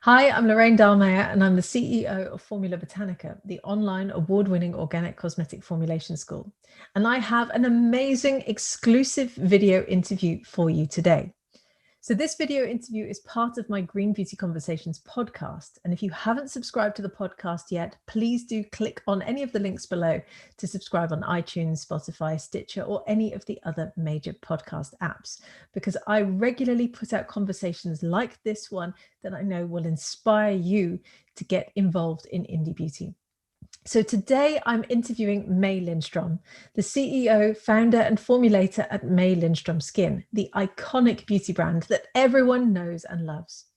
Hi, I'm Lorraine Dallmeier, and I'm the CEO of Formula Botanica, the online award-winning organic cosmetic formulation school. And I have an amazing exclusive video interview for you today. So this video interview is part of my Green Beauty Conversations podcast. And if you haven't subscribed to the podcast yet, please do click on any of the links below to subscribe on iTunes, Spotify, Stitcher, or any of the other major podcast apps, because I regularly put out conversations like this one that I know will inspire you to get involved in indie beauty. So today I'm interviewing May Lindstrom, the CEO, founder, and formulator at May Lindstrom Skin, the iconic beauty brand that everyone knows and loves.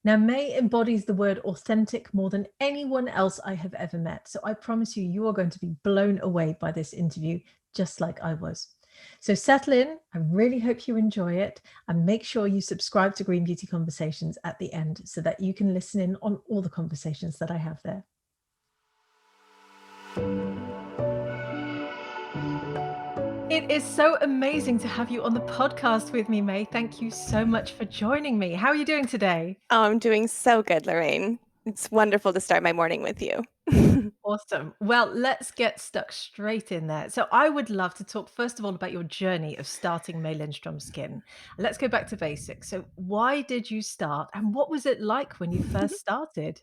Now, May embodies the word authentic more than anyone else I have ever met. So I promise you, you are going to be blown away by this interview, just like I was. So settle in. I really hope you enjoy it, and make sure you subscribe to Green Beauty Conversations at the end so that you can listen in on all the conversations that I have there. It is so amazing to have you on the podcast with me, May. Thank you so much for joining me. How are you doing today? Oh, I'm doing so good, Lorraine. It's wonderful to start my morning with you. Awesome. Well, let's get stuck straight in there. So I would love to talk first of all about your journey of starting May Lindstrom Skin. Let's go back to basics. So why did you start, and what was it like when you first started?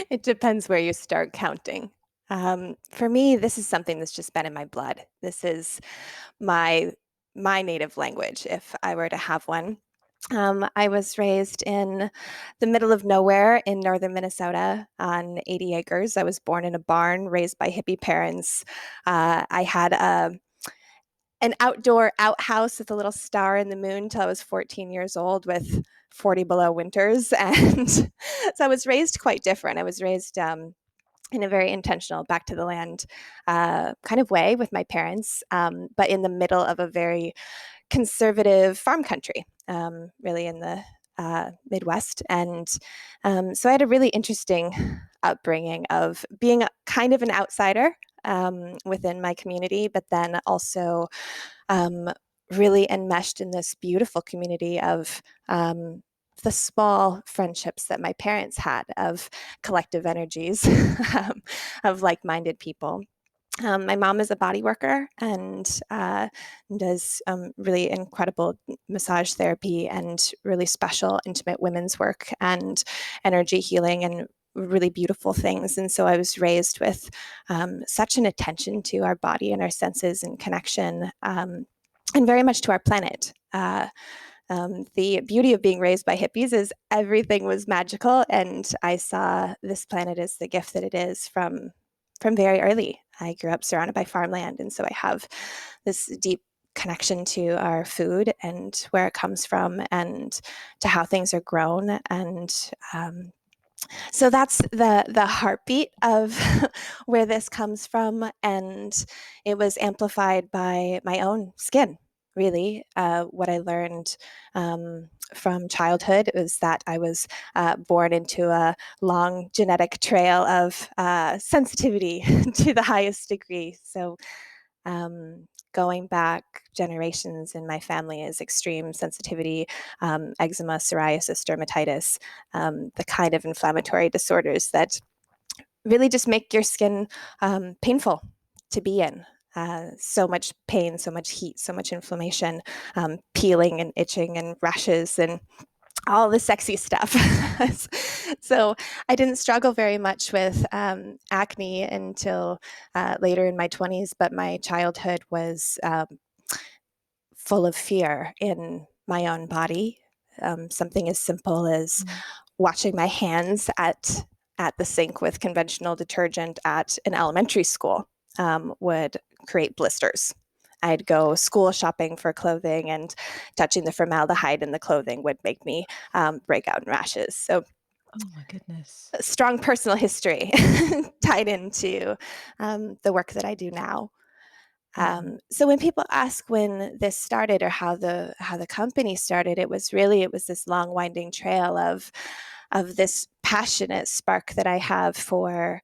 It depends where you start counting. For me, this is something that's just been in my blood. This is my my native language, if I were to have one. I was raised in the middle of nowhere in northern Minnesota on 80 acres. I was born in a barn, raised by hippie parents. I had an outdoor outhouse with a little star in the moon till I was 14 years old with 40 below winters. And so I was raised quite different. I was raised in a very intentional back to the land kind of way with my parents, but in the middle of a very conservative farm country, really in the Midwest. And so I had a really interesting upbringing of being kind of an outsider within my community, but then also um, really enmeshed in this beautiful community of the small friendships that my parents had, of collective energies, of like minded people. My mom is a body worker and does really incredible massage therapy and really special intimate women's work and energy healing and really beautiful things. And so I was raised with such an attention to our body and our senses and connection, and very much to our planet. The beauty of being raised by hippies is everything was magical, and I saw this planet as the gift that it is from very early. I grew up surrounded by farmland, and so I have this deep connection to our food and where it comes from and to how things are grown. And so that's the heartbeat of where this comes from. And it was amplified by my own skin. Really, what I learned from childhood was that I was born into a long genetic trail of sensitivity to the highest degree. So, going back generations in my family is extreme sensitivity, eczema, psoriasis, dermatitis, the kind of inflammatory disorders that really just make your skin painful to be in. So much pain, so much heat, so much inflammation, peeling and itching and rashes and all the sexy stuff. So I didn't struggle very much with acne until later in my 20s, but my childhood was full of fear in my own body. Something as simple as washing my hands at the sink with conventional detergent at an elementary school would create blisters. I'd go school shopping for clothing, and touching the formaldehyde in the clothing would make me break out in rashes. So, Oh my goodness. strong personal history tied into the work that I do now. So when people ask when this started or how the company started, it was this long winding trail of this passionate spark that I have for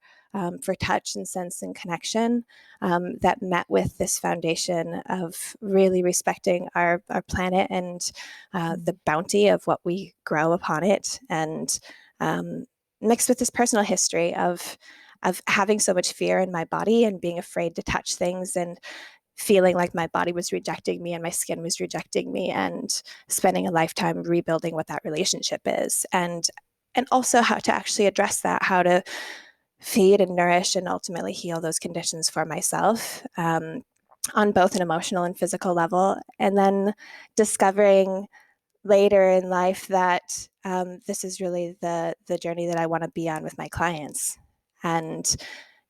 for touch and sense and connection, that met with this foundation of really respecting our planet and the bounty of what we grow upon it, and mixed with this personal history of having so much fear in my body and being afraid to touch things and feeling like my body was rejecting me and my skin was rejecting me, and spending a lifetime rebuilding what that relationship is, and also how to actually address that, how to feed and nourish and ultimately heal those conditions for myself, on both an emotional and physical level. And then discovering later in life that this is really the journey that I want to be on with my clients. And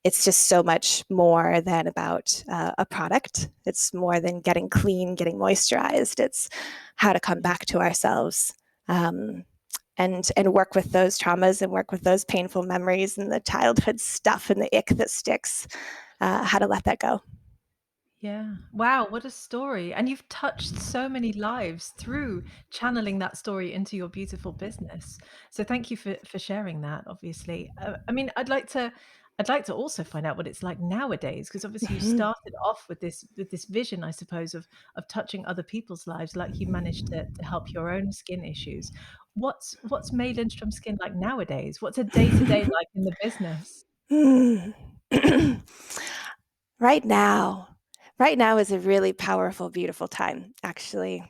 it's just so much more than about a product. It's more than getting clean, getting moisturized. It's how to come back to ourselves, and work with those traumas and work with those painful memories and the childhood stuff and the ick that sticks, how to let that go. Yeah. Wow, what a story. And you've touched so many lives through channeling that story into your beautiful business. So thank you for sharing that, obviously. I mean, I'd like to also find out what it's like nowadays, because obviously you Mhm. started off with this vision, I suppose, of touching other people's lives, like you managed to help your own skin issues. What's May Lindstrom skin like nowadays? What's a day-to-day like in the business? Hmm. Right now, right now is a really powerful, beautiful time, actually,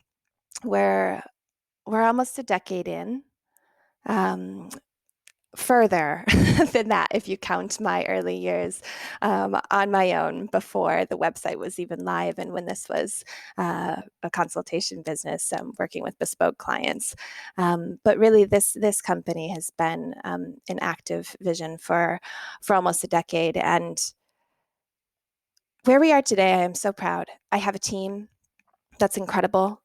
where we're almost a decade in. Um, Further than that, if you count my early years on my own before the website was even live, and when this was a consultation business, working with bespoke clients. But really, this company has been an active vision for almost a decade, and where we are today, I am so proud. I have a team that's incredible.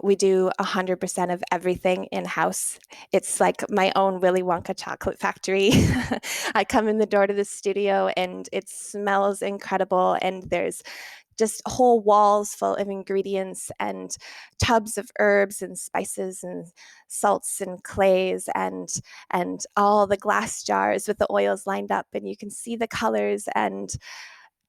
We do 100% of everything in-house. It's like my own Willy Wonka chocolate factory. I come in the door to the studio and it smells incredible, and there's just whole walls full of ingredients and tubs of herbs and spices and salts and clays, and all the glass jars with the oils lined up, and you can see the colors, and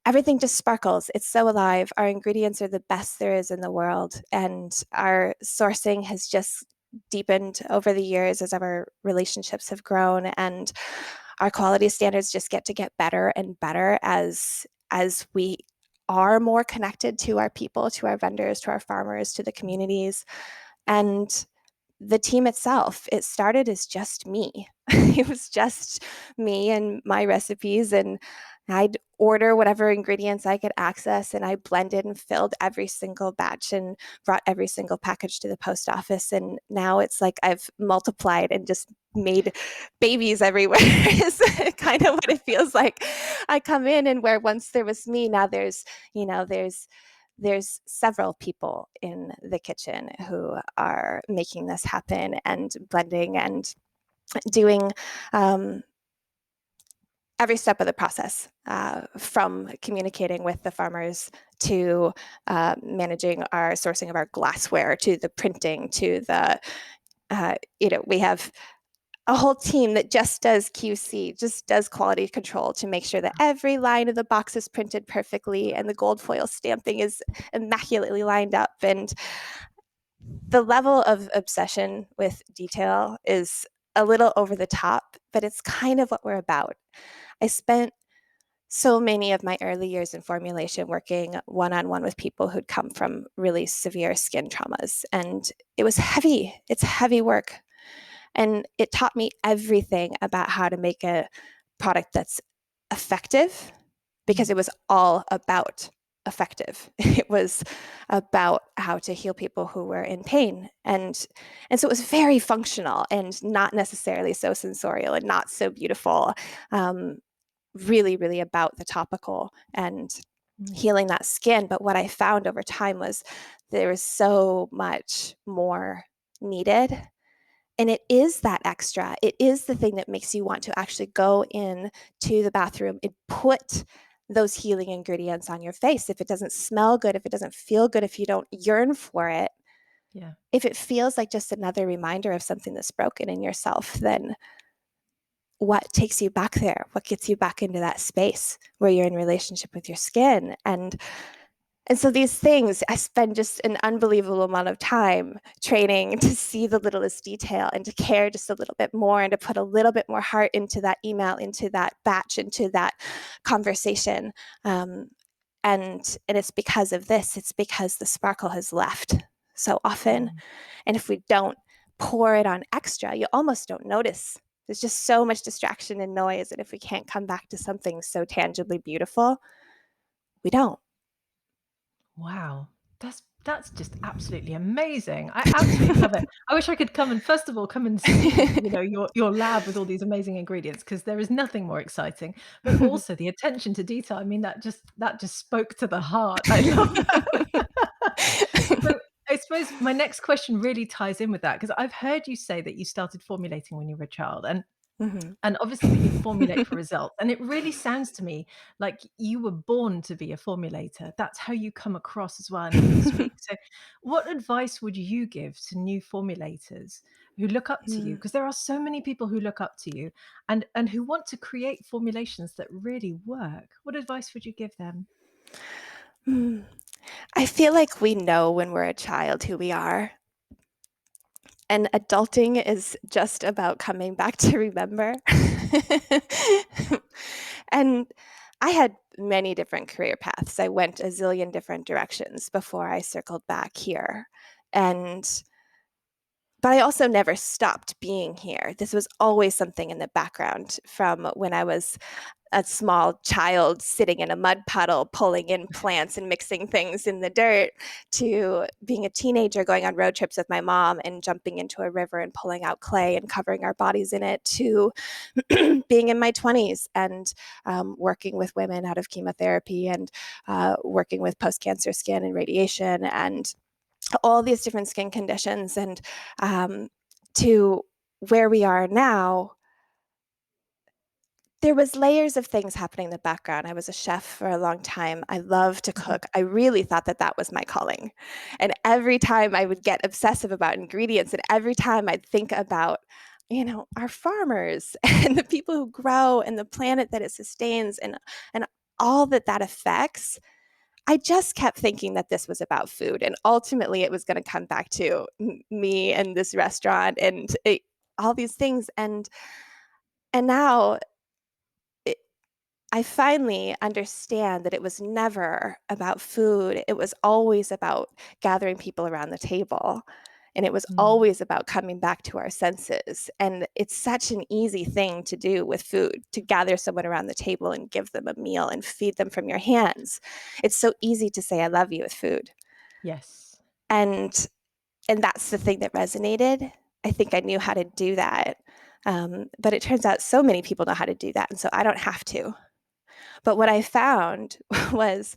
everything just sparkles. It's so alive. Our ingredients are the best there is in the world. And our sourcing has just deepened over the years as our relationships have grown. And our quality standards just get to get better and better as we are more connected to our people, to our vendors, to our farmers, to the communities. And the team itself, it started as just me. It was just me and my recipes, and I'd order whatever ingredients I could access, and I blended and filled every single batch and brought every single package to the post office. And now it's like I've multiplied and just made babies everywhere is kind of what it feels like. I come in, and where once there was me, now there's several people in the kitchen who are making this happen and blending and doing every step of the process, from communicating with the farmers to managing our sourcing of our glassware, to the printing, to the we have a whole team that just does QC, just does quality control to make sure that every line of the box is printed perfectly and the gold foil stamping is immaculately lined up. And the level of obsession with detail is a little over the top, but it's kind of what we're about. I spent so many of my early years in formulation working one-on-one with people who'd come from really severe skin traumas, and it was heavy. It's heavy work. And it taught me everything about how to make a product that's effective, because it was all about effective. It was about how to heal people who were in pain. And so it was very functional and not necessarily so sensorial and not so beautiful. Really, really about the topical and healing that skin. But what I found over time was there was so much more needed. And it is that extra. It is the thing that makes you want to actually go in to the bathroom and put those healing ingredients on your face. If it doesn't smell good, if it doesn't feel good, if you don't yearn for it, Yeah. if it feels like just another reminder of something that's broken in yourself, then what takes you back there, what gets you back into that space where you're in relationship with your skin. And so these things, I spend just an unbelievable amount of time training to see the littlest detail and to care just a little bit more and to put a little bit more heart into that email, into that batch, into that conversation. And it's because of this, it's because the sparkle has left so often. And if we don't pour it on extra, you almost don't notice. There's just so much distraction and noise. And if we can't come back to something so tangibly beautiful, we don't. Wow. That's just absolutely amazing. I absolutely love it. I wish I could come and first of all come and see, your lab with all these amazing ingredients, because there is nothing more exciting. But also the attention to detail. I mean, that just spoke to the heart. I love that. So I suppose my next question really ties in with that, because I've heard you say that you started formulating when you were a child, and Mhm. and obviously that you formulate for results. And it really sounds to me like you were born to be a formulator. That's how you come across as well and how you speak. So what advice would you give to new formulators who look up to you? Mm. Because there are so many people who look up to you and who want to create formulations that really work. What advice would you give them? Mm. I feel like we know when we're a child who we are. And adulting is just about coming back to remember. And I had many different career paths. I went a zillion different directions before I circled back here. And but I also never stopped being here. This was always something in the background from when I was a small child sitting in a mud puddle, pulling in plants and mixing things in the dirt, to being a teenager going on road trips with my mom and jumping into a river and pulling out clay and covering our bodies in it, to being in my 20s and working with women out of chemotherapy and working with post-cancer skin and radiation and all these different skin conditions, and to where we are now. There was layers of things happening in the background. I was a chef for a long time. I love to Mhm. cook. I really thought that that was my calling. And every time I would get obsessive about ingredients, and every time I'd think about, our farmers and the people who grow and the planet that it sustains, and all that that affects, I just kept thinking that this was about food. And ultimately it was going to come back to me and this restaurant and all these things. And now I finally understand that it was never about food. It was always about gathering people around the table. And it was Mm. always about coming back to our senses. And it's such an easy thing to do with food, to gather someone around the table and give them a meal and feed them from your hands. It's so easy to say, I love you with food. Yes. And and that's the thing that resonated. I think I knew how to do that. But it turns out so many people know how to do that. And so I don't have to. But what I found was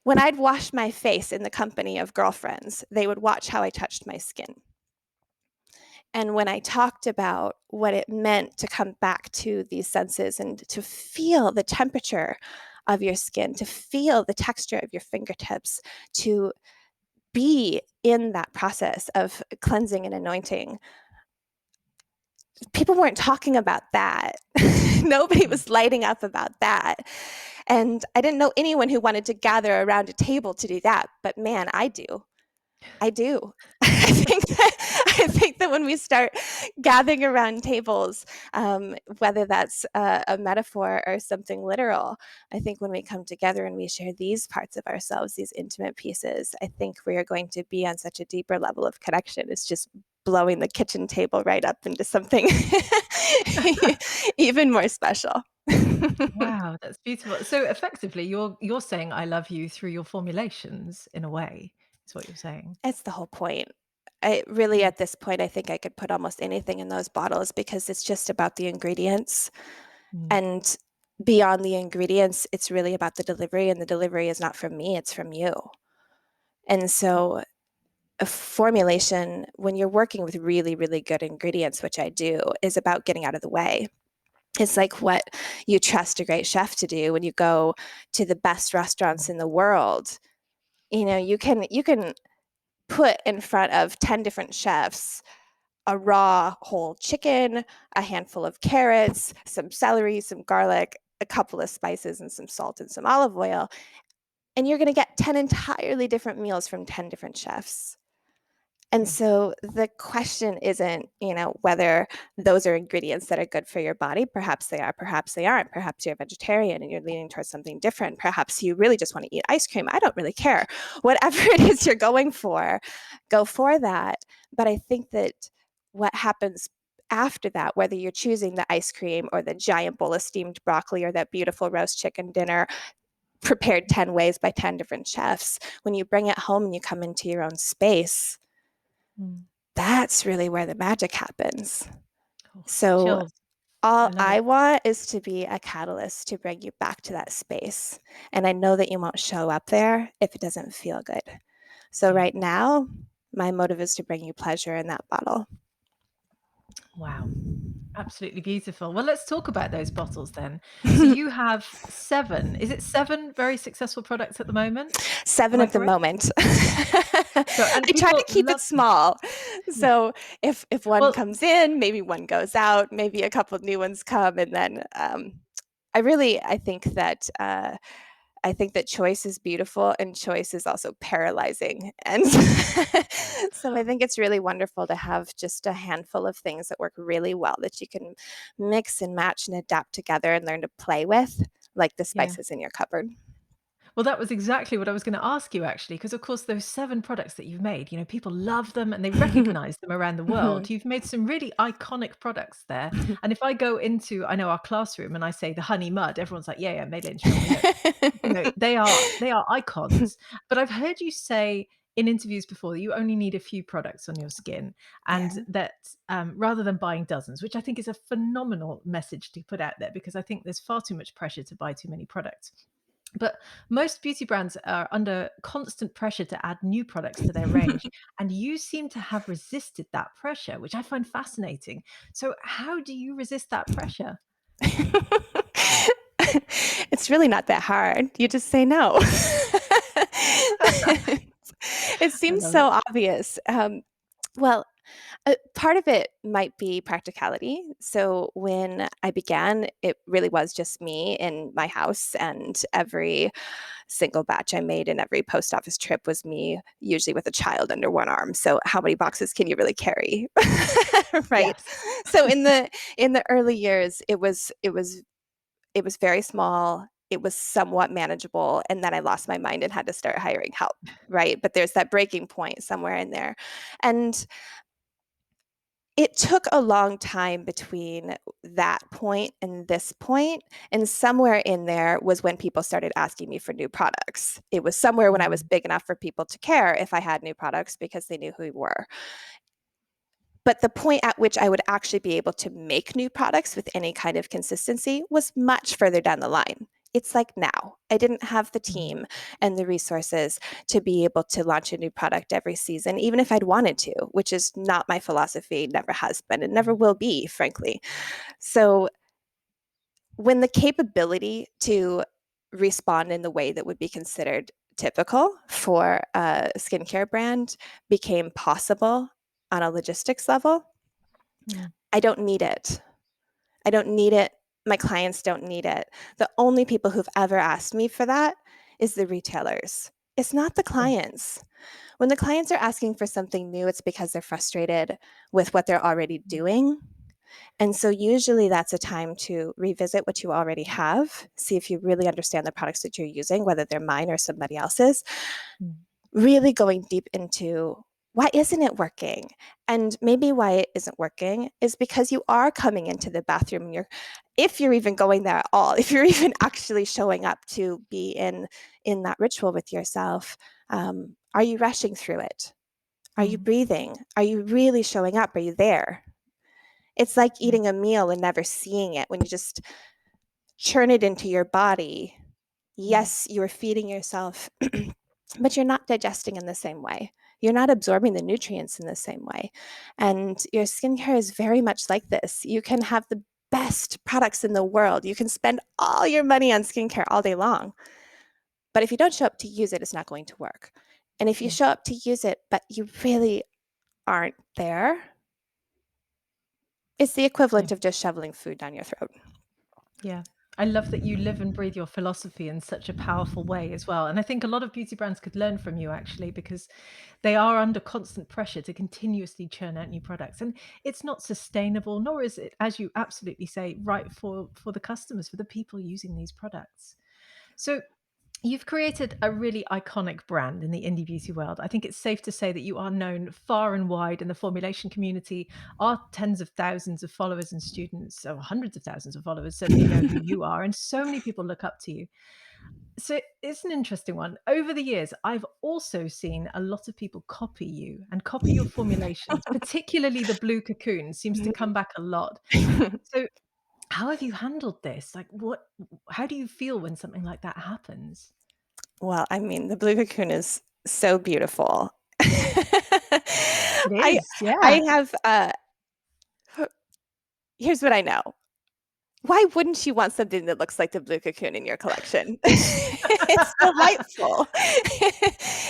when I'd wash my face in the company of girlfriends, they would watch how I touched my skin. And when I talked about what it meant to come back to these senses and to feel the temperature of your skin, to feel the texture of your fingertips, to be in that process of cleansing and anointing, people weren't talking about that. Nobody Mm. was lighting up about that. And I didn't know anyone who wanted to gather around a table to do that. But man, I do. I do. I think that when we start gathering around tables, whether that's a metaphor or something literal, I think when we come together and we share these parts of ourselves, these intimate pieces, I think we are going to be on such a deeper level of connection. It's just blowing the kitchen table right up into something even more special. Wow, that's beautiful. So effectively, you're saying I love you through your formulations in a way, is what you're saying. It's the whole point. I really, Mm. at this point, I think I could put almost anything in those bottles because it's just about the ingredients. Mm. And beyond the ingredients, it's really about the delivery. And the delivery is not from me, it's from you. And so, a formulation, when you're working with really, really good ingredients, which I do, is about getting out of the way. It's like what you trust a great chef to do when you go to the best restaurants in the world. You can put in front of 10 different chefs a raw whole chicken, a handful of carrots, some celery, some garlic, a couple of spices, and some salt and some olive oil. And you're going to get 10 entirely different meals from 10 different chefs. And Yeah. so the question isn't, whether those are ingredients that are good for your body. Perhaps they are, perhaps they aren't. Perhaps you're a vegetarian and you're leaning towards something different. Perhaps you really just want to eat ice cream. I don't really care. Whatever it is you're going for, go for that. But I think that what happens after that, whether you're choosing the ice cream or the giant bowl of steamed broccoli or that beautiful roast chicken dinner prepared 10 ways by 10 different chefs, when you bring it home and you come into your own space, that's really where the magic happens. Oh, So chills. I all love I it. want is to be a catalyst to bring you back to that space. And I know that you won't show up there if it doesn't feel good. So Yeah. right now, my motive is to bring you pleasure in that bottle. Wow. Absolutely beautiful. Well, let's talk about those bottles then. So you have 7, is it 7 very successful products at the moment? Am 7 I at the correct? moment. So and I try to people keep it love them. small. Yeah. So if one Well, comes in, maybe one goes out, maybe a couple of new ones come, and then I think that choice is beautiful and choice is also paralyzing. And so I think it's really wonderful to have just a handful of things that work really well that you can mix and match and adapt together and learn to play with, like the yeah. spices in your cupboard. Well, that was exactly what I was gonna ask you actually, because of course those 7 products that you've made, people love them and they recognize them around the world. Mhm. You've made some really iconic products there. And if I go into, I know, our classroom and I say the honey mud, everyone's like, "Yeah, yeah, May Lindstrom, we know." They are icons. But I've heard you say in interviews before that you only need a few products on your skin and Yeah. that, rather than buying dozens, which I think is a phenomenal message to put out there because I think there's far too much pressure to buy too many products. But most beauty brands are under constant pressure to add new products to their range, and you seem to have resisted that pressure, which I find fascinating. So how do you resist that pressure? It's really not that hard. You just say no. It I seems love it. so obvious. Well, part of it might be practicality. So when I began, it really was just me in my house, and every single batch I made and every post office trip was me, usually with a child under one arm. So how many boxes can you really carry? Right. Yes. So in the early years, it was very small. It was somewhat manageable. And then I lost my mind and had to start hiring help. Right. But there's that breaking point somewhere in there. And it took a long time between that point and this point, and somewhere in there was when people started asking me for new products. It was somewhere when I was Mm, big enough for people to care if I had new products because they knew who we were. But the point at which I would actually be able to make new products with any kind of consistency was much further down the line. It's like now. I didn't have the mm, team and the resources to be able to launch a new product every season, even if I'd wanted to, which is not my philosophy, never has been, and never will be, frankly. So when the capability to respond in the way that would be considered typical for a skincare brand became possible on a logistics level, mm, I don't need it. I don't need it. My clients don't need it. The only people who've ever asked me for that is the retailers. It's not the yeah, clients. When the clients are asking for something new, it's because they're frustrated with what they're already mm, doing. And so usually that's a time to revisit what you already have, see if you really understand the products that you're using, whether they're mine or somebody else's, mm, really going deep into why isn't it working? And maybe why it isn't working is because you are coming into the bathroom and if you're even going there at all, if you're even actually showing up to be in that ritual with yourself, are you rushing through it? Are you mm, breathing? Are you really showing up? Are you there? It's like yeah, eating a meal and never seeing it when you just churn it into your body. mm, Yes, you're feeding yourself, but you're not digesting in the same way. You're not absorbing the nutrients in the same way. And your skincare is very much like this. You can have the best products in the world. You can spend all your money on skincare all day long. But if you don't show up to use it, it's not going to work. And if you yeah, show up to use it, but you really aren't there, It's the Yeah. equivalent of just shoveling food down your throat. Yeah. I love that you live and breathe your philosophy in such a powerful way as well. And I think a lot of beauty brands could learn from you actually, because they are under constant pressure to continuously churn out new products. And it's not sustainable, nor is it, as you absolutely say, right for the customers, for the people using these products. So you've created a really iconic brand in the indie beauty world. I think it's safe to say that you are known far and wide in the formulation community. Our tens of thousands of followers and students, or hundreds of thousands of followers, certainly know who you are, and so many people look up to you. So it's an interesting one. Over the years, I've also seen a lot of people copy you and copy your formulations, particularly the blue cocoon seems to come back a lot. So how have you handled this? Like, how do you feel when something like that happens? Well, I mean, the blue cocoon is so beautiful. It I is, yeah. I have, here's what I know. Why wouldn't you want something that looks like the blue cocoon in your collection? It's delightful.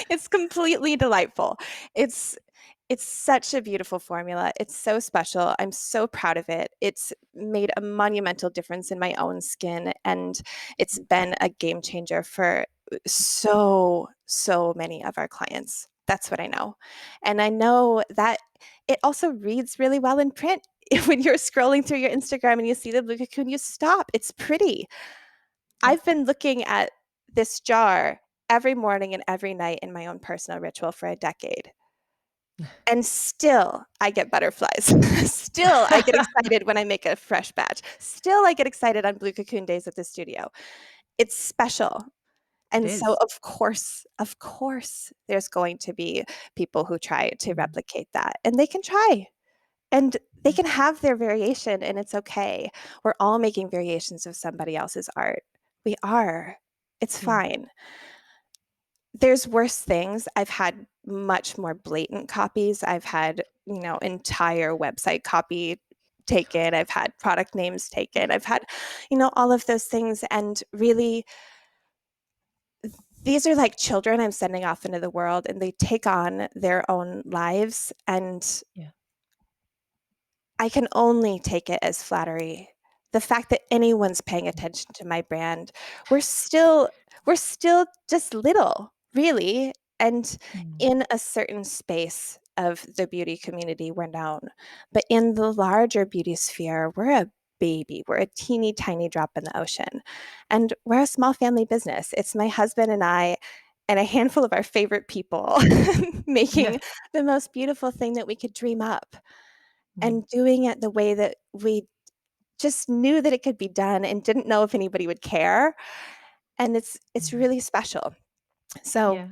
It's completely delightful. It's it's such a beautiful formula. It's so special. I'm so proud of it. It's made a monumental difference in my own skin, and it's been a game changer for so many of our clients. That's what I know. And I know that it also reads really well in print. When you're scrolling through your Instagram and you see the blue cocoon, you stop. It's pretty. Yeah. I've been looking at this jar every morning and every night in my own personal ritual for a decade. And still, I get butterflies. Still, I get excited when I make a fresh batch. Still, I get excited on Blue Cocoon days at the studio. It's special. It And so, is. of course, there's going to be people who try to Mm, replicate that, and they can try. And they yeah, can have their variation, and it's okay. We're all making variations of somebody else's art. We are. It's yeah. fine. There's worse things. I've had much more blatant copies. I've had, entire website copy taken. I've had product names taken. I've had, all of those things. And really, these are like children I'm sending off into the world, and they take on their own lives. And Yeah. I can only take it as flattery. The fact that anyone's paying attention to my brand, we're still we're still just little, really. And Mm, in a certain space of the beauty community, we're known. But in the larger beauty sphere, we're a baby. We're a teeny tiny drop in the ocean. And we're a small family business. It's my husband and I and a handful of our favorite people yeah. making the most beautiful thing that we could dream up Mm, and doing it the way that we just knew that it could be done and didn't know if anybody would care. And it's mm, really special. So yeah.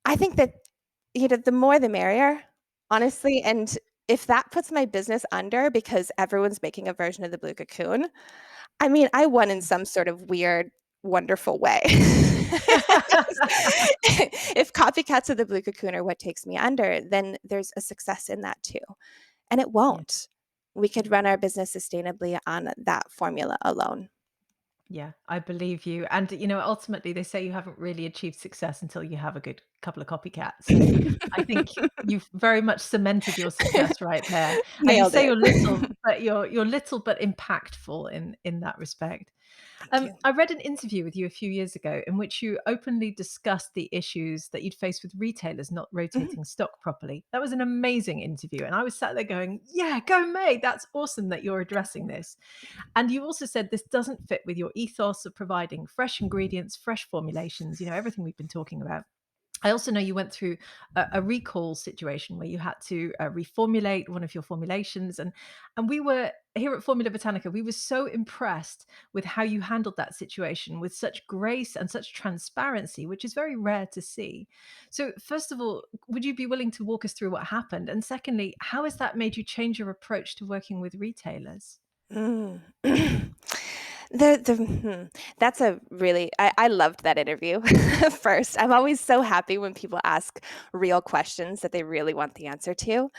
I think that the more the merrier, honestly. And if that puts my business under because everyone's making a version of the blue cocoon, I mean, I won in some sort of weird, wonderful way. If copycats of the blue cocoon are what takes me under, then there's a success in that too. And it Yeah. won't. We could run our business sustainably on that formula alone. Yeah, I believe you. And, ultimately, they say you haven't really achieved success until you have a good couple of copycats. So I think you've very much cemented your success right there. As you Nailed say, it. you're little, but you're little but impactful in that respect. Thank you. I read an interview with you a few years ago in which you openly discussed the issues that you'd faced with retailers not Mhm. rotating stock properly. That was an amazing interview. And I was sat there going, yeah, go May. That's awesome that you're addressing this. And you also said this doesn't fit with your ethos of providing fresh ingredients, fresh formulations, everything we've been talking about. I also know you went through a recall situation where you had to reformulate one of your formulations, and we were here at Formula Botanica. We were so impressed with how you handled that situation with such grace and such transparency, which is very rare to see. So, first of all, would you be willing to walk us through what happened? And secondly, how has that made you change your approach to working with retailers? Mm. That's a really, I loved that interview first. I'm always so happy when people ask real questions that they really want the answer to.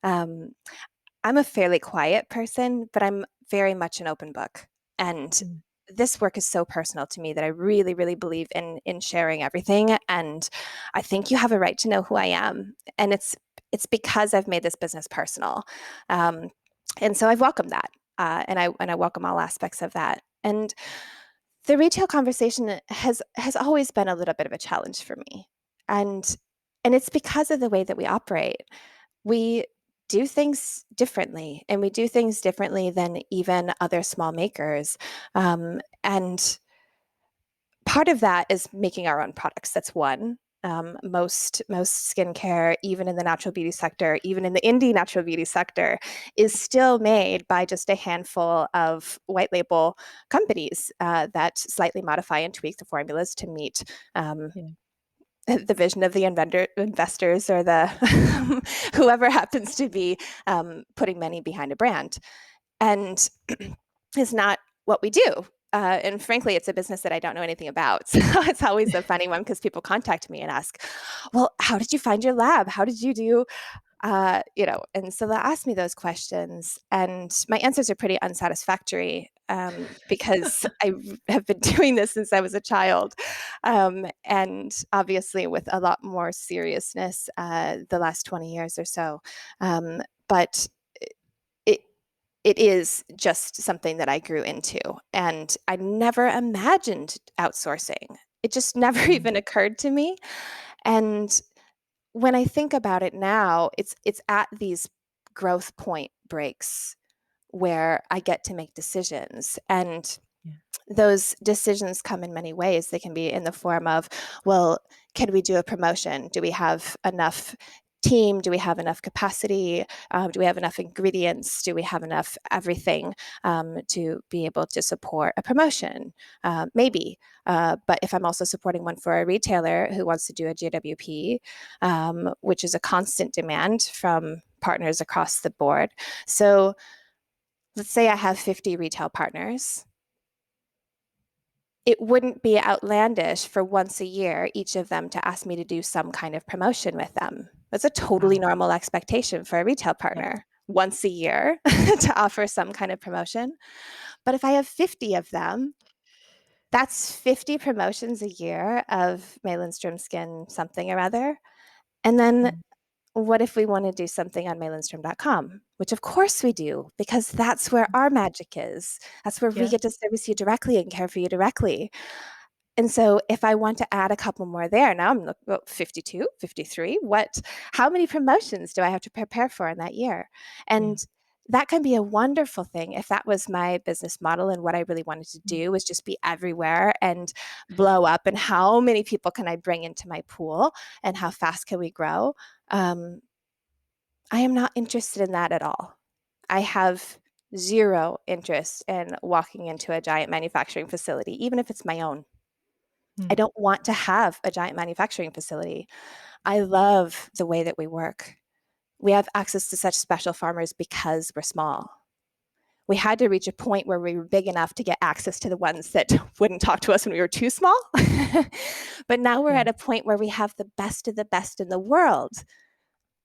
Um, I'm a fairly quiet person, but I'm very much an open book. And Mm, this work is so personal to me that I really believe in sharing everything. And I think you have a right to know who I am. And it's because I've made this business personal. Um, And so I've welcomed that. And I welcome all aspects of that. And the retail conversation has always been a little bit of a challenge for me. And and it's because of the way that we operate. We do things differently, and we do things differently than even other small makers. And part of that is making our own products. That's one. Most skincare, even in the natural beauty sector, even in the indie natural beauty sector, is still made by just a handful of white label companies that slightly modify and tweak the formulas to meet Yeah. the vision of the investors or the whoever happens to be putting money behind a brand, and is not what we do. And frankly, it's a business that I don't know anything about. So it's always a funny one because people contact me and ask, well, how did you find your lab? How did you do and so they'll ask me those questions, and my answers are pretty unsatisfactory because I have been doing this since I was a child, and obviously with a lot more seriousness the last 20 years or so. But it it is just something that I grew into, and I never imagined outsourcing. It just never Mm. even occurred to me. And when I think about it now, it's at these growth point breaks where I get to make decisions. And Yeah. those decisions come in many ways. They can be in the form of, well, can we do a promotion? Do we have enough team? Do we have enough capacity? Do we have enough ingredients? Do we have enough everything to be able to support a promotion? Maybe. But if I'm also supporting one for a retailer who wants to do a GWP, which is a constant demand from partners across the board. So let's say I have 50 retail partners. It wouldn't be outlandish for once a year, each of them to ask me to do some kind of promotion with them. That's a totally Wow. normal expectation for a retail Yeah. partner once a year to offer some kind of promotion. But if I have 50 of them, that's 50 promotions a year of May Lindstrom skin something or other. And then Mm. what if we want to do something on maylindstrom.com? Which of course we do, because that's where our magic is. That's where we Yeah. get to service you directly and care for you directly. And so if I want to add a couple more there, now I'm looking at 52, 53. How many promotions do I have to prepare for in that year? Yeah. And that can be a wonderful thing if that was my business model and what I really wanted to Mm. do was just be everywhere and blow up. And how many people can I bring into my pool and how fast can we grow? Um, I am not interested in that at all. I have zero interest in walking into a giant manufacturing facility, even if it's my own. I Mm. don't want to have a giant manufacturing facility. I love the way that we work. We have access to such special farmers because we're small. We had to reach a point where we were big enough to get access to the ones that wouldn't talk to us when we were too small. But now we're Yeah. at a point where we have the best of the best in the world.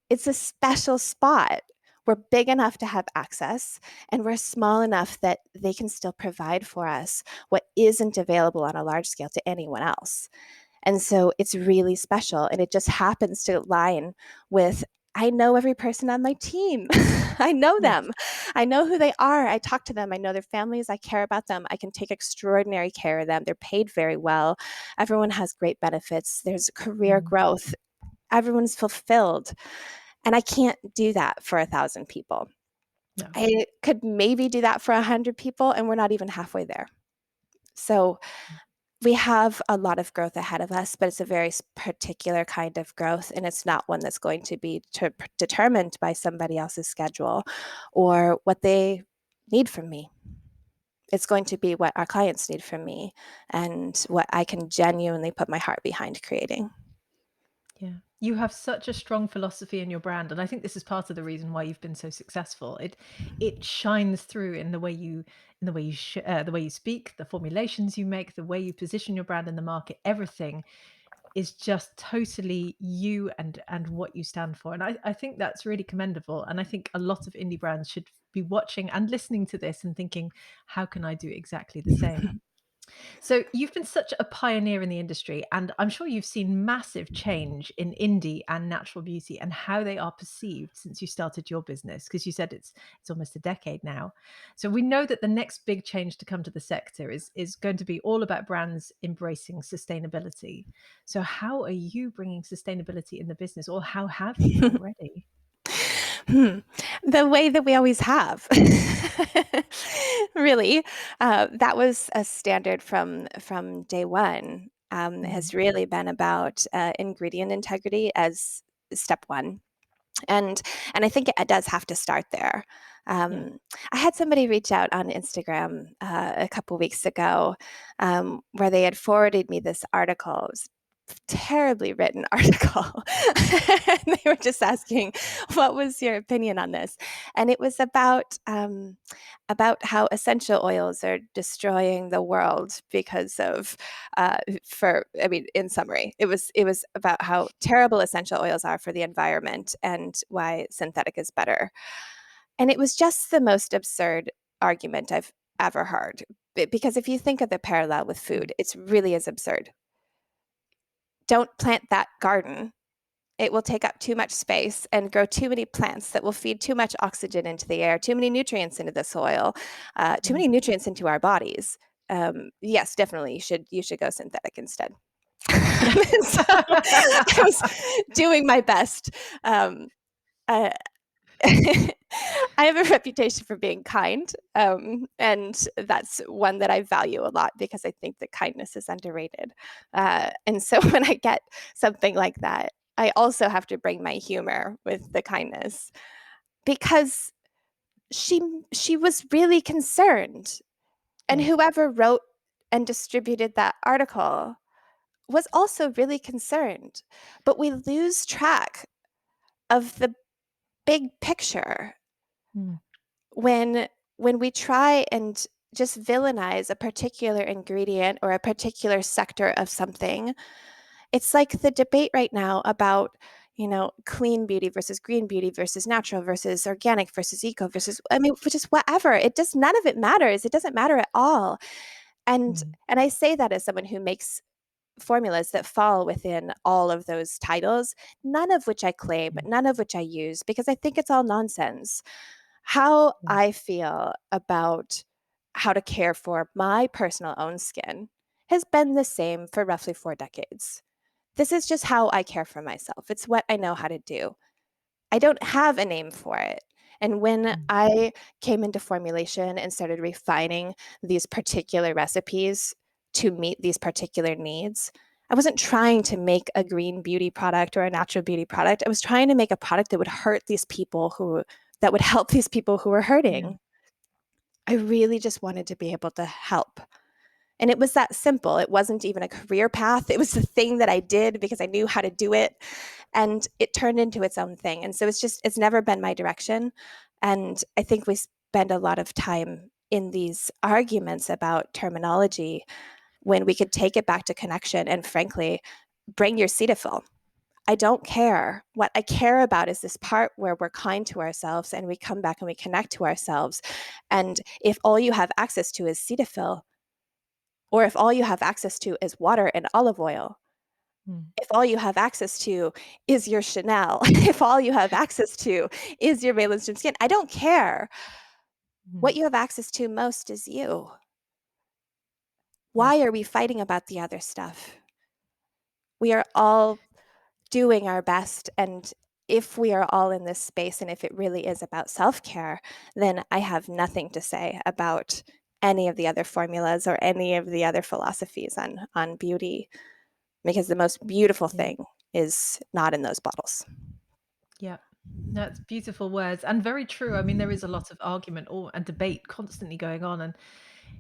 It's a special spot. We're big enough to have access, and we're small enough that they can still provide for us what isn't available on a large scale to anyone else. And so it's really special. And it just happens to align with I know every person on my team. I know Yes. them. I know who they are. I talk to them. I know their families. I care about them. I can take extraordinary care of them. They're paid very well. Everyone has great benefits. There's career Mm. growth. Everyone's fulfilled. And I can't do that for 1,000 people. No. I could maybe do that for 100 people, and we're not even halfway there. So we have a lot of growth ahead of us, but it's a very particular kind of growth, and it's not one that's going to be determined by somebody else's schedule or what they need from me. It's going to be what our clients need from me and what I can genuinely put my heart behind creating. Yeah. You have such a strong philosophy in your brand, and I think this is part of the reason why you've been so successful. It shines through in the way you speak, the formulations you make, the way you position your brand in the market. Everything is just totally you and what you stand for. And I think that's really commendable. And I think a lot of indie brands should be watching and listening to this and thinking, how can I do exactly the same? So you've been such a pioneer in the industry, and I'm sure you've seen massive change in indie and natural beauty and how they are perceived since you started your business. Because you said it's almost a decade now. So we know that the next big change to come to the sector is going to be all about brands embracing sustainability. So how are you bringing sustainability in the business, or how have you already? Hmm. The way that we always have. Really, that was a standard from day one. Mm, Has really been about ingredient integrity as step one, and I think it does have to start there. yeah. I had somebody reach out on Instagram a couple weeks ago, where they had forwarded me this article. It was a terribly written article. And they were just asking, "What was your opinion on this?" And it was about how essential oils are destroying the world because of I mean, in summary, it was about how terrible essential oils are for the environment and why synthetic is better. And it was just the most absurd argument I've ever heard. Because if you think of the parallel with Mm, food, it's really is absurd. Don't plant that garden. It will take up too much space and grow too many plants that will feed too much oxygen into the air, too many nutrients into the soil, too mm. many nutrients into our bodies. Yes, definitely, you should go synthetic instead. So I was doing my best. Uh, I have a reputation for being kind, and that's one that I value a lot because I think that kindness is underrated. And so when I get something like that, I also have to bring my humor with the kindness because she she was really concerned, and Yeah. whoever wrote and distributed that article was also really concerned. But we lose track of the big picture Mm, when we try and just villainize a particular ingredient or a particular sector of something. It's like the debate right now about, clean beauty versus green beauty versus natural versus organic versus eco versus, I mean, just whatever. It just, none of it matters. It doesn't matter at all. And mm, and I say that as someone who makes formulas that fall within all of those titles, none of which I claim, yeah. none of which I use, because I think it's all nonsense. How Yeah. I feel about how to care for my personal own skin has been the same for roughly 4 decades. This is just how I care for myself. It's what I know how to do. I don't have a name for it. And when Mm, I came into formulation and started refining these particular recipes to meet these particular needs, I wasn't trying to make a green beauty product or a natural beauty product. I was trying to make a product that would hurt these people that would help these people who were yeah. hurting. I really just wanted to be able to help. And it was that simple. It wasn't even a career path. It was the thing that I did because I knew how to do it. And it turned into its own thing. And so it's never been my direction. And I think we spend a lot of time in these arguments about terminology when we could take it back to connection and, frankly, bring your Cetaphil. I don't care. What I care about is this part where we're kind to ourselves and we come back and we connect to ourselves. And if all you have access to is Cetaphil, or if all you have access to is water and olive oil, Mm, if all you have access to is your Chanel, if all you have access to is your May Lindstrom skin, I don't care. mm. What you have access to most is you. Yeah. Why are we fighting about the other stuff? We are all doing our best. And if we are all in this space and if it really is about self care, then I have nothing to say about any of the other formulas or any of the other philosophies on beauty, because the most beautiful Yeah. thing is not in those bottles. Yeah. That's beautiful words and very true. I mean, there is a lot of argument and debate constantly going on, and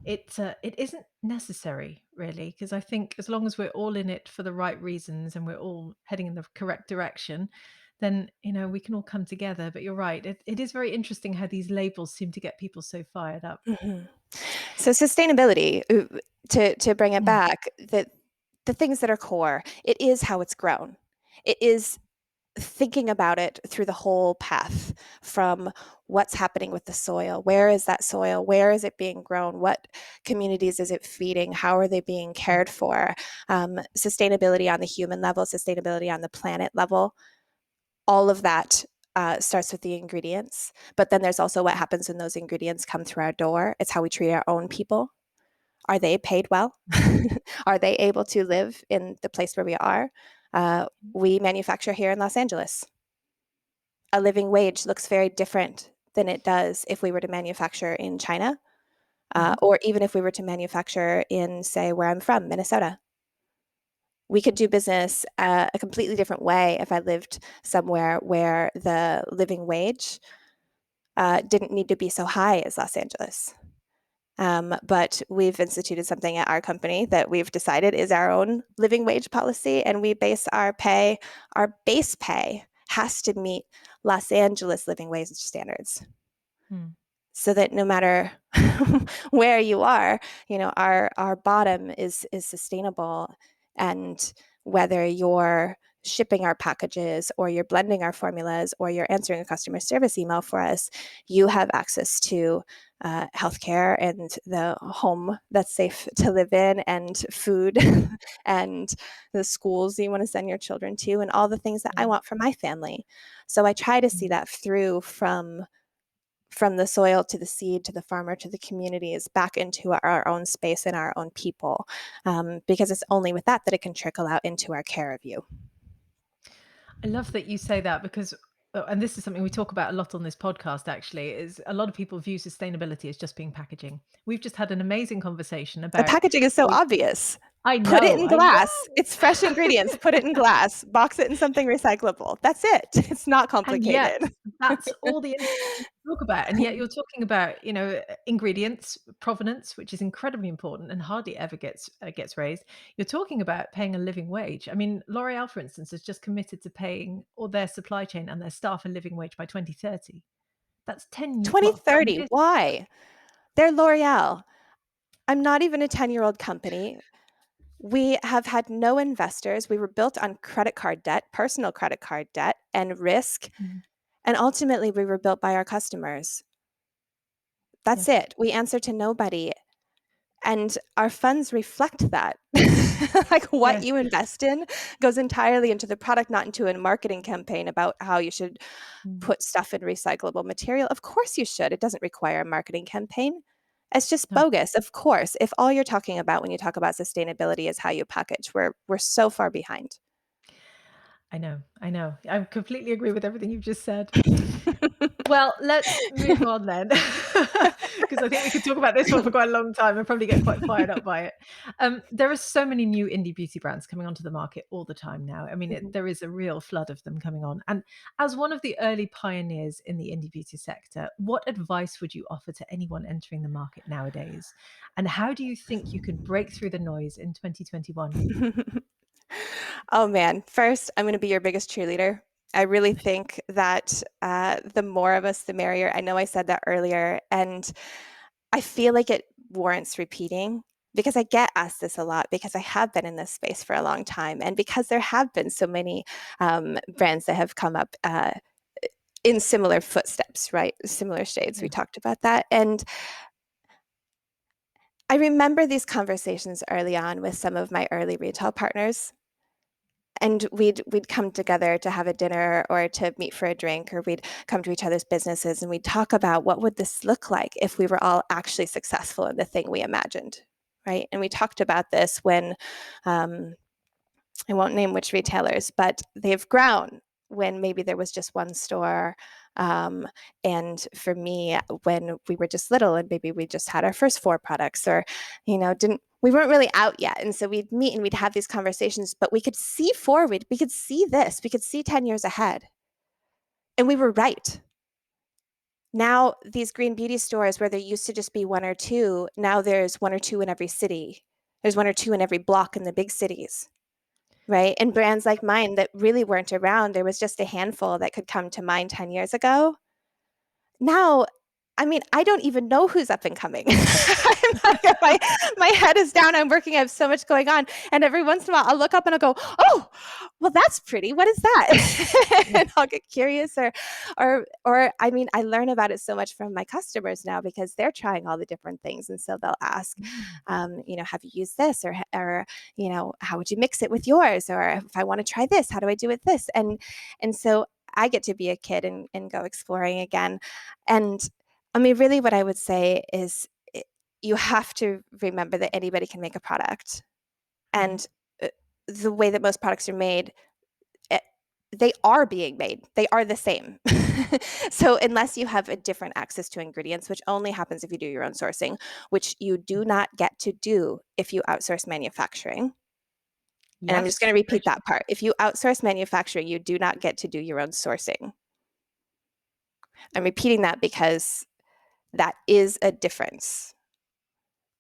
it isn't necessary really, because I think as long as we're all in it for the right reasons and we're all heading in the correct direction, then we can all come together. But you're right, it is very interesting how these labels seem to get people so fired up. Mhm. So sustainability, to bring it Mm, back, the things that are core, it is how it's grown. It is thinking about it through the whole path, from what's happening with the soil. Where is that soil? Where is it being grown? What communities is it feeding? How are they being cared for? Sustainability on the human level, sustainability on the planet level. All of that starts with the ingredients. But then there's also what happens when those ingredients come through our door. It's how we treat our own people. Are they paid well? Are they able to live in the place where we are? We manufacture here in Los Angeles. A living wage looks very different than it does if we were to manufacture in China, or even if we were to manufacture in, say, where I'm from, Minnesota. We could do business a completely different way if I lived somewhere where the living wage didn't need to be so high as Los Angeles. But we've instituted something at our company that we've decided is our own living wage policy, and we base our base pay has to meet Los Angeles living wage standards. So that no matter where you are, our bottom is sustainable. And whether you're shipping our packages or you're blending our formulas or you're answering a customer service email for us, you have access to healthcare and the home that's safe to live in, and food and the schools you want to send your children to, and all the things that I want for my family. So I try to see that through from the soil to the seed to the farmer to the communities back into our own space and our own people, because it's only with that it can trickle out into our care of you. I love that you say that, because and this is something we talk about a lot on this podcast, actually, is a lot of people view sustainability as just being packaging. We've just had an amazing conversation The about packaging is so the obvious. I Put it know, in I glass. know. It's fresh ingredients. Put it in glass. Box it in something recyclable. That's it. It's not And yet complicated. that's all the industry talk about. And yet you're talking about, ingredients, provenance, which is incredibly important and hardly ever gets raised. You're talking about paying a living wage. I mean, L'Oreal, for instance, has just committed to paying all their supply chain and their staff a living wage by 2030. That's 10 well, 10 2030. years. Why? They're L'Oreal. I'm not even a 10-year-old company. We have had no investors. We were built on credit card debt, personal credit card debt, and risk. Mm, And ultimately, we were built by our customers. That's yes. it. We answer to nobody. And our funds reflect that. Like, what Yes. you invest in goes entirely into the product, not into a marketing campaign about how you should Mm, put stuff in recyclable material. Of course you should. It doesn't require a marketing campaign. It's just no. bogus. Of course, if all you're talking about when you talk about sustainability is how you package, we're so far behind. I know, I know. I completely agree with everything you've just said. Well, let's move on then, because I think we could talk about this one for quite a long time and probably get quite fired up by it. There are so many new indie beauty brands coming onto the market all the time now. I mean, Mhm. there is a real flood of them coming on. And as one of the early pioneers in the indie beauty sector, what advice would you offer to anyone entering the market nowadays? And how do you think you could break through the noise in 2021? Oh man, first, I'm going to be your biggest cheerleader. I really think that the more of us, the merrier. I know I said that earlier, and I feel like it warrants repeating because I get asked this a lot because I have been in this space for a long time, and because there have been so many brands that have come up in similar footsteps, right? Similar shades. We Yeah. talked about that. And I remember these conversations early on with some of my early retail partners. And we'd come together to have a dinner or to meet for a drink, or we'd come to each other's businesses and we'd talk about what would this look like if we were all actually successful in the thing we imagined, right? And we talked about this when um, I won't name which retailers, but they've grown when maybe there was just one store. Um, and for me, when we were just little and maybe we just had our first 4 products, or, we weren't really out yet. And so we'd meet and we'd have these conversations, but we could see forward. We could see this. We could see 10 years ahead. And we were right. Now, these green beauty stores where there used to just be 1 or 2, now there's 1 or 2 in every city. There's 1 or 2 in every block in the big cities. Right? And brands like mine that really weren't around, there was just a handful that could come to mind 10 years ago. Now, I mean, I don't even know who's up and coming. my head is down. I'm working. I have so much going on. And every once in a while, I'll look up and I'll go, oh, well, that's pretty. What is that? And I'll get curious or I mean, I learn about it so much from my customers now because they're trying all the different things. And so they'll ask, have you used this or, how would you mix it with yours? Or if I want to try this, how do I do it this? And so I get to be a kid and go exploring again. And I mean, really what I would say is you have to remember that anybody can make a product. And the way that most products are made, they are being made. They are the same. So unless you have a different access to ingredients, which only happens if you do your own sourcing, which you do not get to do if you outsource manufacturing. And I'm just going to repeat that part. If you outsource manufacturing, you do not get to do your own sourcing. I'm repeating that because that is a difference.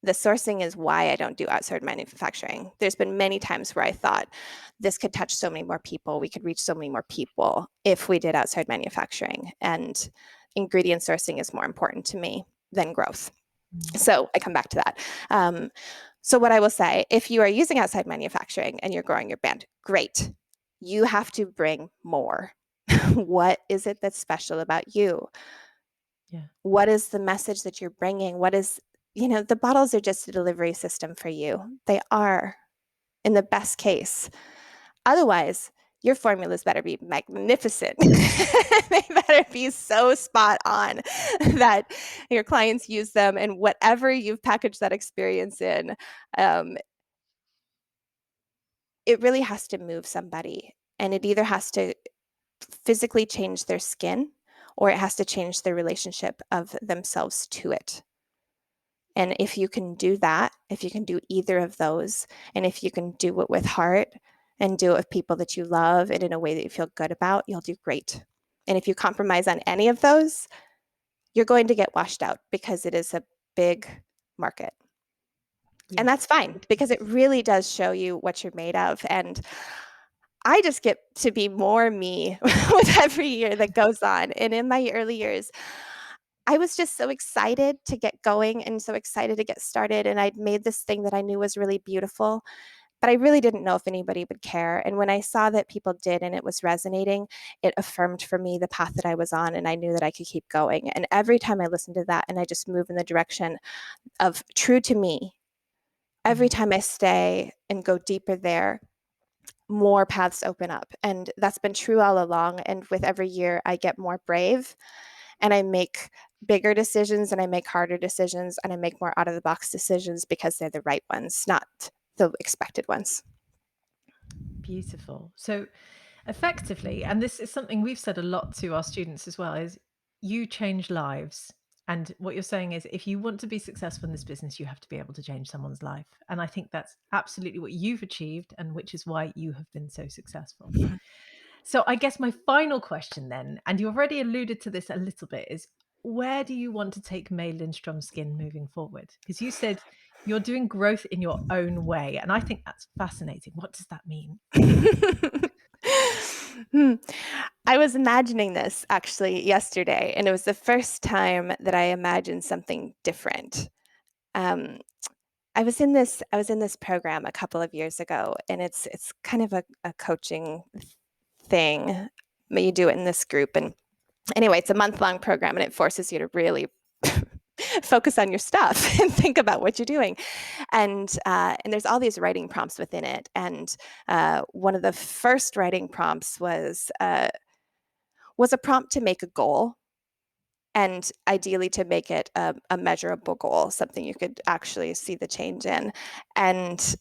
The sourcing is why I don't do outsourced manufacturing. There's been many times where I thought this could touch so many more people. We could reach so many more people if we did outside manufacturing. And ingredient sourcing is more important to me than growth. So I come back to that. So what I will say, if you are using outside manufacturing and you're growing your brand, great. You have to bring more. What is it that's special about you? Yeah. What is the message that you're bringing? What is, the bottles are just a delivery system for you. They are, in the best case. Otherwise, your formulas better be magnificent. They better be so spot on that your clients use them, and whatever you've packaged that experience in, it really has to move somebody. And it either has to physically change their skin or it has to change their relationship of themselves to it. And if you can do that, if you can do either of those, and if you can do it with heart and do it with people that you love and in a way that you feel good about, you'll do great. And if you compromise on any of those, you're going to get washed out because it is a big market. Yes. And that's fine because it really does show you what you're made of. And I just get to be more me with every year that goes on. And in my early years, I was just so excited to get going and so excited to get started. And I'd made this thing that I knew was really beautiful, but I really didn't know if anybody would care. And when I saw that people did and it was resonating, it affirmed for me the path that I was on, and I knew that I could keep going. And every time I listened to that and I just move in the direction of true to me, every time I stay and go deeper there, more paths open up. And that's been true all along. And with every year, I get more brave and I make bigger decisions and I make harder decisions and I make more out of the box decisions because they're the right ones, not the expected ones. Beautiful. So effectively, and this is something we've said a lot to our students as well, is you change lives. And what you're saying is if you want to be successful in this business, you have to be able to change someone's life. And I think that's absolutely what you've achieved, and which is why you have been so successful. So I guess my final question then, and you already alluded to this a little bit, is where do you want to take May Lindstrom Skin moving forward? Because you said you're doing growth in your own way. And I think that's fascinating. What does that mean? I was imagining this actually yesterday, and it was the first time that I imagined something different. I was in this program a couple of years ago, and it's kind of a coaching thing. You do it in this group, and anyway, it's a month-long program, and it forces you to really focus on your stuff and think about what you're doing. And there's all these writing prompts within it. And one of the first writing prompts was a prompt to make a goal, and ideally to make it a measurable goal, something you could actually see the change in. And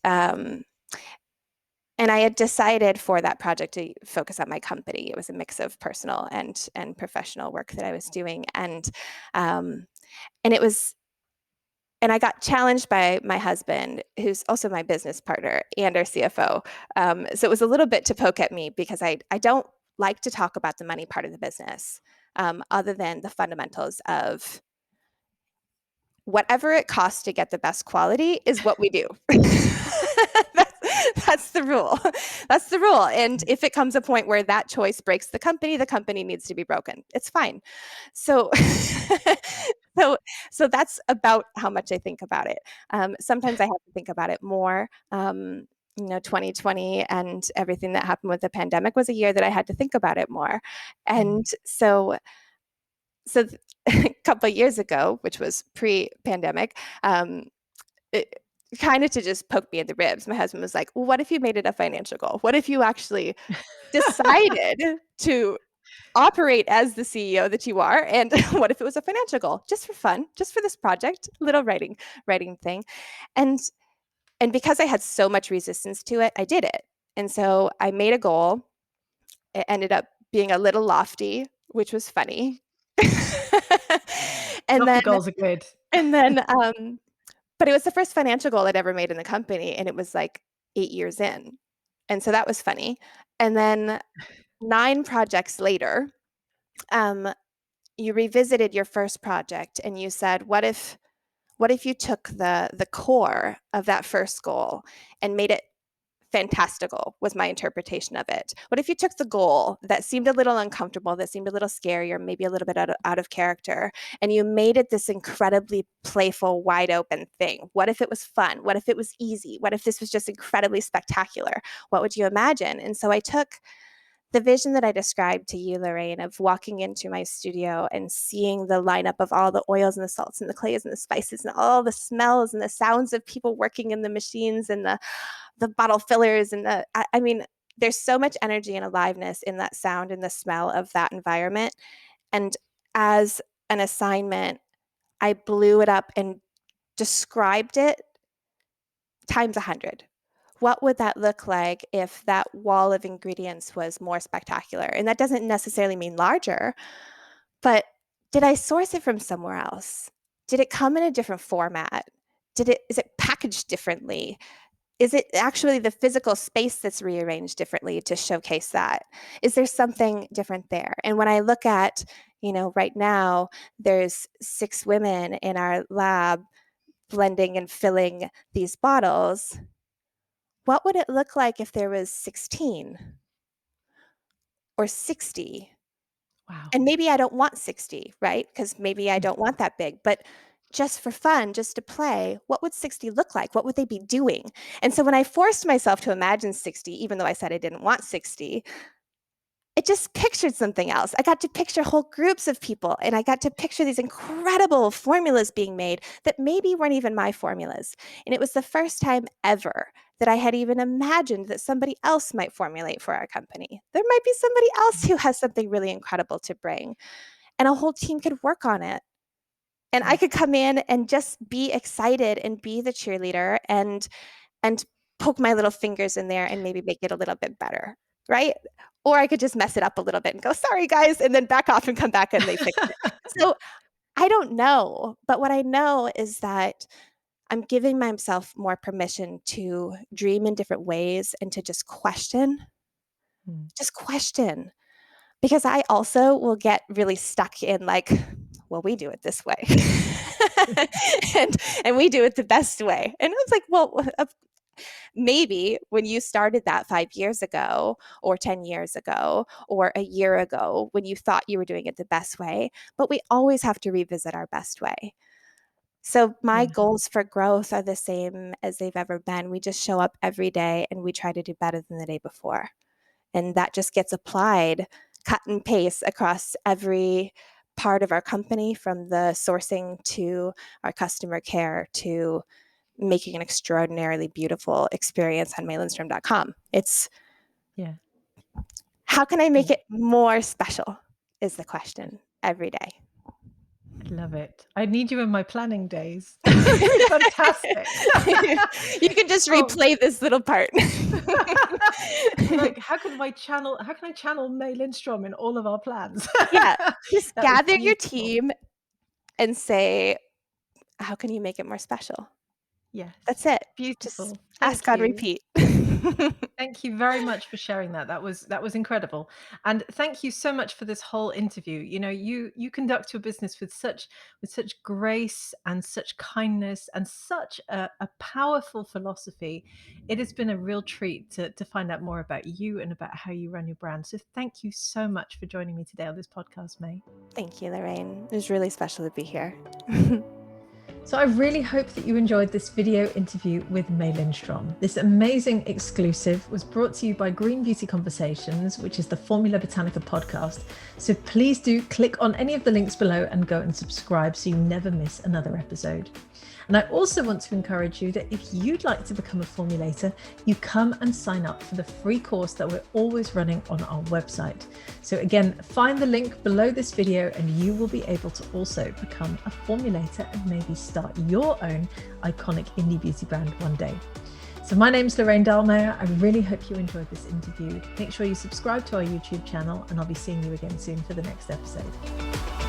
I had decided for that project to focus on my company. It was a mix of personal and professional work that I was doing. And it was, and I got challenged by my husband, who's also my business partner and our CFO. So it was a little bit to poke at me because I don't like to talk about the money part of the business, other than the fundamentals of whatever it costs to get the best quality is what we do. That's the rule. That's the rule. And if it comes a point where that choice breaks the company needs to be broken. It's fine. So So that's about how much I think about it. Sometimes I have to think about it more. 2020 and everything that happened with the pandemic was a year that I had to think about it more. And so a couple of years ago, which was pre-pandemic, it kind of to just poke me in the ribs, my husband was like, well, what if you made it a financial goal? What if you actually decided to operate as the CEO that you are? And what if it was a financial goal, just for fun, just for this project, little writing thing. And because I had so much resistance to it, I did it. And so I made a goal. It ended up being a little lofty, which was funny. and Lofty then goals are good. and then but it was the first financial goal I'd ever made in the company, and it was like 8 years in. And so that was funny. And then 9 projects later, you revisited your first project and you said, what if you took the core of that first goal and made it fantastical, was my interpretation of it. What if you took the goal that seemed a little uncomfortable, that seemed a little scary, or maybe a little bit out of character, and you made it this incredibly playful, wide open thing? What if it was fun? What if it was easy? What if this was just incredibly spectacular? What would you imagine? And so I took the vision that I described to you, Lorraine, of walking into my studio and seeing the lineup of all the oils and the salts and the clays and the spices and all the smells and the sounds of people working in the machines and the bottle fillers and I mean, there's so much energy and aliveness in that sound and the smell of that environment. And as an assignment, I blew it up and described it times 100. What would that look like if that wall of ingredients was more spectacular? And that doesn't necessarily mean larger, but did I source it from somewhere else? Did it come in a different format? Is it packaged differently? Is it actually the physical space that's rearranged differently to showcase that? Is there something different there? And when I look at, right now, there's 6 women in our lab blending and filling these bottles. What would it look like if there was 16 or 60? Wow. And maybe I don't want 60, right? Because maybe I don't want that big, but just for fun, just to play, what would 60 look like? What would they be doing? And so when I forced myself to imagine 60, even though I said I didn't want 60, I just pictured something else. I got to picture whole groups of people, and I got to picture these incredible formulas being made that maybe weren't even my formulas. And it was the first time ever that I had even imagined that somebody else might formulate for our company. There might be somebody else who has something really incredible to bring, and a whole team could work on it. And I could come in and just be excited and be the cheerleader and poke my little fingers in there and maybe make it a little bit better, right? Or I could just mess it up a little bit and go, sorry guys, and then back off and come back and they fix it. So I don't know, but what I know is that I'm giving myself more permission to dream in different ways and to just question, because I also will get really stuck in like, well, we do it this way. and we do it the best way. And it's like, well, maybe when you started that 5 years ago or 10 years ago or a year ago when you thought you were doing it the best way, but we always have to revisit our best way. So my goals for growth are the same as they've ever been. We just show up every day and we try to do better than the day before. And that just gets applied, cut and paste across every part of our company, from the sourcing to our customer care to making an extraordinarily beautiful experience on maylindstrom.com. It's how can I make it more special is the question every day. I love it. I need you in my planning days. Fantastic. You can just replay this little part. Like, how can I channel May Lindstrom in all of our plans? Yeah, just That was gather your beautiful. team and say, how can you make it more special? Yes. That's it. Just Beautiful. ask Thank on you. repeat. Thank you very much for sharing that. That was incredible. And thank you so much for this whole interview. You conduct your business with such grace and such kindness and such a powerful philosophy. It has been a real treat to find out more about you and about how you run your brand. So thank you so much for joining me today on this podcast, May. Thank you, Lorraine. It was really special to be here. So I really hope that you enjoyed this video interview with May Lindstrom. This amazing exclusive was brought to you by Green Beauty Conversations, which is the Formula Botanica podcast. So please do click on any of the links below and go and subscribe so you never miss another episode. And I also want to encourage you that if you'd like to become a formulator, you come and sign up for the free course that we're always running on our website. So again, find the link below this video and you will be able to also become a formulator and maybe start your own iconic indie beauty brand one day. So my name's Lorraine Dallmeier. I really hope you enjoyed this interview. Make sure you subscribe to our YouTube channel and I'll be seeing you again soon for the next episode.